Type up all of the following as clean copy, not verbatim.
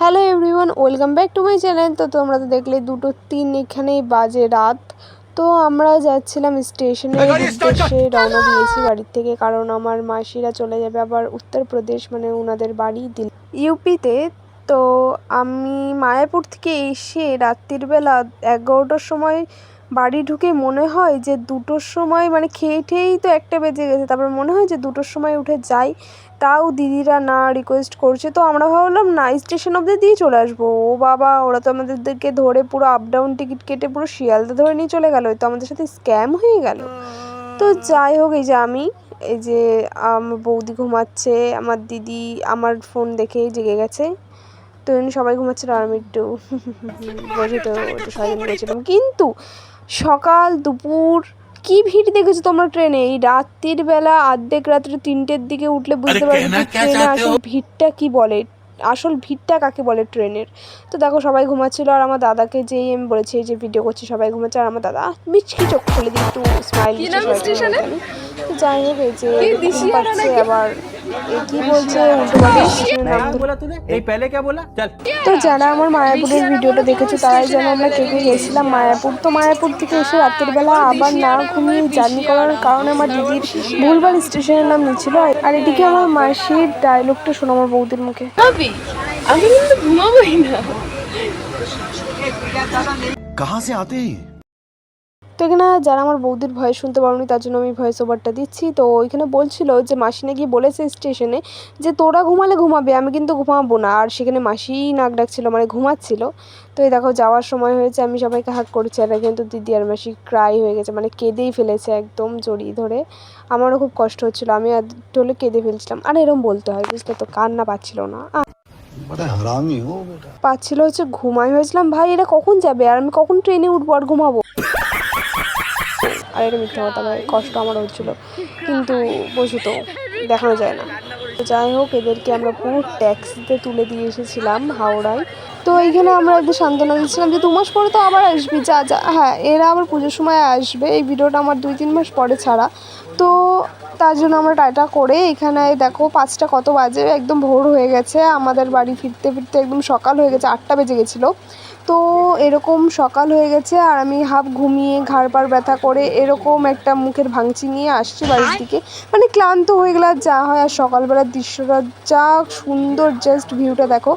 Hello everyone, welcome back to my channel. তো তোমরা তো দেখলে 2:03 এখানেই বাজে রাত। তো আমরা যাচ্ছিলাম স্টেশনের উদ্দেশ্যে, রওনা দিয়েছি বাড়ির থেকে, কারণ আমার মাসিরা চলে যাবে আবার উত্তরপ্রদেশ, মানে ওনাদের বাড়ি ইউপিতে। তো আমি মায়াপুর থেকে এসে রাত্রিবেলা 11টার সময় বাড়ি ঢুকে মনে হয় যে 2টোর সময়, মানে খেয়ে ঠেয়েই তো 1টা বেজে গেছে, তারপর মনে হয় যে 2টোর সময় উঠে যাই। তাও দিদিরা না রিকোয়েস্ট করছে, তো আমরা ভাবলাম না, স্টেশন অবধি দিয়ে চলে আসবো। ও বাবা, ওরা তো আমাদেরকে ধরে পুরো আপ ডাউন টিকিট কেটে পুরো শিয়ালদা ধরে নিয়ে চলে গেল। তো আমাদের সাথে স্ক্যাম হয়ে গেল। তো যাই হোক, এই যে আমার বৌদি ঘুমাচ্ছে, আমার দিদি আমার ফোন দেখেই জেগে গেছে। তো সবাই ঘুমাচ্ছিল আর আমি একটু বোঝো তো, একটু সবাই ঘুমাচ্ছিলাম। কিন্তু সকাল দুপুর কি ভিড় দেখেছো তোমরা ট্রেনে? এই রাত্রির বেলা অর্ধেক রাত্রে 3টের দিকে উঠলে বুঝতে পারবে যে ট্রেনে আসল ভিড়টা কি বলে, আসল ভিড়টা কাকে বলে ট্রেনের। তো দেখো সবাই ঘুমাচ্ছিল, আর আমার দাদাকে যেই আমি বলেছি যে ভিডিও করছি সবাই ঘুমাচ্ছে, আর আমার দাদা মিচকি চোখ খুলে দিয়ে একটু স্মাইল দিচ্ছে। তো যাই হোক, এই যে ঘুম পাচ্ছে, আবার কি বলছে উল্টোপাল্টা স্টেশনের নাম ধরে। তো যারা আমার মায়াপুরের ভিডিওটা দেখেছো তারাই জানো আমরা কে কে গেছিলাম মায়াপুর। তো মায়াপুর থেকে এসে রাত্রিবেলা আবার না ঘুমিয়ে জার্নি করার কারণে আমার দিদির ভুলভাল স্টেশনের নাম নিচ্ছিল। আর এদিকে আমার মাসির ডায়লগটা শোনো আমার বৌদির মুখে, আমি কিন্তু ঘুমাবোই না। कहाँ से आते हैं? তো এখানে যারা আমার বৌদির ভয়েস শুনতে পারোনি তার জন্য আমি ভয়েস ওভারটা দিচ্ছি। তো ওইখানে বলছিল যে মাসি নাকি বলেছে স্টেশনে যে তোরা ঘুমালে ঘুমাবে, আমি কিন্তু ঘুমাবো না। আর সেখানে মাসি নাক ডাকছিল, মানে ঘুমাচ্ছিল। তো এই দেখো যাওয়ার সময় হয়েছে, আমি সবাইকে হাক করছি, আর কিন্তু দিদি আর মাসি ক্রাই হয়ে গেছে, মানে কেঁদেই ফেলেছে একদম জড়িয়ে ধরে। আমারও খুব কষ্ট হচ্ছিলো, আমি হলে কেঁদে ফেলছিলাম। আর এরম বলতে হয় বুঝলে, তো কান্না পাচ্ছিল না, পাচ্ছিল হচ্ছে ঘুমাই হয়েছিলাম। ভাই এরা কখন যাবে, আর আমি কখন ট্রেনে উঠবো আর ঘুমাবো? আর এটা মিথ্যা কথা ভাই, কষ্ট আমার হচ্ছিল, কিন্তু বসে তো দেখানো যায় না। যাই হোক, এদেরকে আমরা পুরো ট্যাক্সিতে তুলে দিয়ে এসেছিলাম হাওড়ায়। তো এইখানে আমরা একটু সান্ত্বনা দিচ্ছিলাম যে 2 মাস পরে তো আবার আসবি, যা যা। হ্যাঁ, এরা আবার পুজোর সময় আসবে, এই ভিডিওটা আমার 2-3 মাস পরে ছাড়া। তো তার জন্য আমরা টাটা করে এখানে দেখো 5টা কত বাজে, একদম ভোর হয়ে গেছে। আমাদের বাড়ি ফিরতে ফিরতে একদম সকাল হয়ে গেছে, 8টা বেজে গেছিলো। তো এরকম সকাল হয়ে গেছে, আর আমি হাফ ঘুমিয়ে ঘাড় পাড় ব্যথা করে এরকম একটা মুখের ভাঙচি নিয়ে আসছি বাড়ির দিকে, মানে ক্লান্ত হয়ে গেলে যা হয়। আর সকালবেলার দৃশ্যটা যা সুন্দর, জাস্ট ভিউটা দেখো।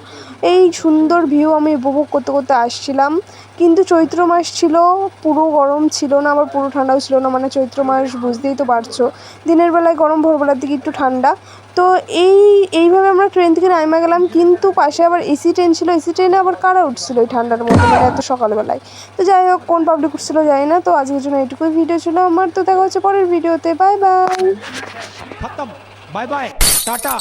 এই সুন্দর ভিউ আমি উপভোগ করতে করতে আসছিলাম। কিন্তু চৈত্র মাস ছিল, পুরো গরম ছিল না, আবার পুরো ঠান্ডাও ছিল না, মানে চৈত্র মাস বুঝতেই তো পারছো, দিনের বেলায় গরম, ভোরবেলার দিকে একটু ঠান্ডা। তো এইভাবে আমরা ট্রেন থেকে নামা গেলাম, কিন্তু পাশে আবার এসি ট্রেন ছিল। এসি ট্রেনে আবার কারা উঠছিল এই ঠান্ডার মধ্যে, মানে এত সকালবেলায়? তো যাই হোক, কোন পাবলিক উঠছিল জানি না। তো আজকের জন্য এটুকুই ভিডিও ছিল আমার। তো দেখা হচ্ছে পরের ভিডিওতে। Bye bye. खत्म, बाय बाय, टाटा।